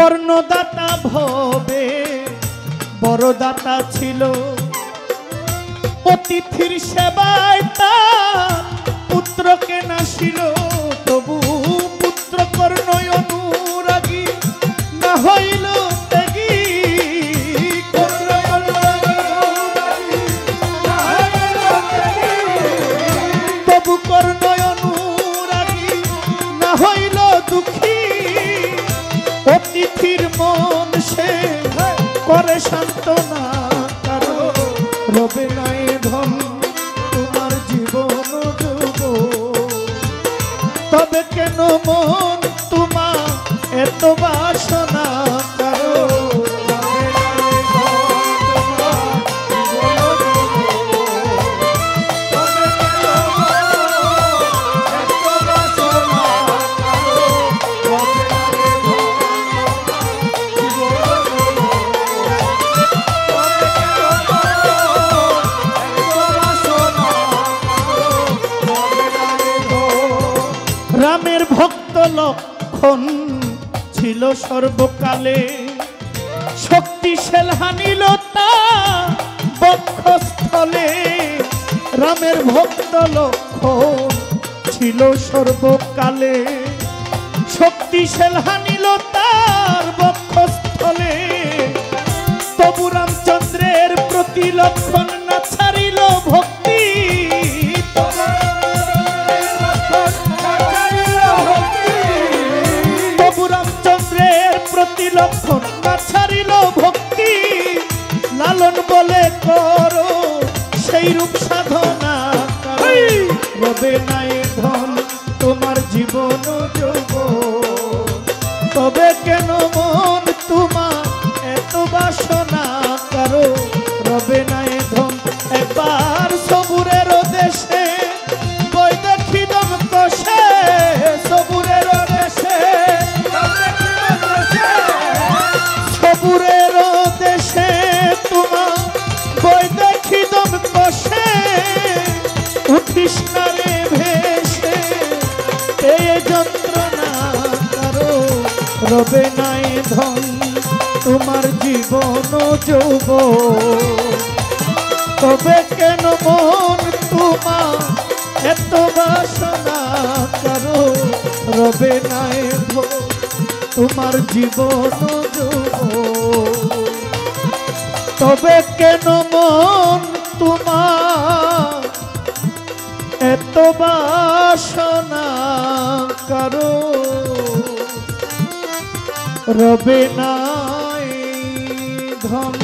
কর্ণদাতা ভবে বড় দাতা ছিল, অতিথির সেবায় তার পুত্রকে নাসিল। তবু পুত্র কর্ণ অনুরাগী না হইল ত্যাগী, তবু কর্ণ অনুরাগী না হইল দুঃখী। অতিথির মন সে করে সান্ত্বনা, কারো রবে নাই ধন তোমার জীবন যুব। তবে কেন মন তোমার এত বাসনা, কারো রবে নাই ধন তোমার জীবন যুব। তবে কেন এত বাসনা, কারো রবে নাই রামের ভক্ত লক্ষণ ছিল সর্বকালে, শক্তিশাল হানিল তার বক্ষস্থলে। রামের ভক্ত লক্ষণ ছিল সর্বকালে, শক্তিশাল হানিল তার বক্ষস্থলে। তবু রামচন্দ্রের প্রতি লক্ষণ না ছাড়িল ভক্তি, তবু রামচন্দ্রের প্রতি লক্ষণ না ছাড়িল ভক্তি। লালন বলে করো সেই রূপ সাধনা, রবে নাই ধন তোমার জীবন যুব। তবে কেন মন তোমার এত বাসনা, কারো রবে নাই ধন। একবার সবুরের দেশে বই দেখি দম কষে, সবুরের দেশে সবুরের দেশে তোমার বই দেখি দম কষে। উঠিস না রে ভেসে এই যন্ত্রণা, কারো রবে নাই ধন তোমার জীবন যুব। তবে কেন মন তোমার এত বাসনা, কারো রবে নাই ধন তোমার জীবন যুব। তবে কেন মন তোমার এত বাসনা, কারো রবে নাই ধন।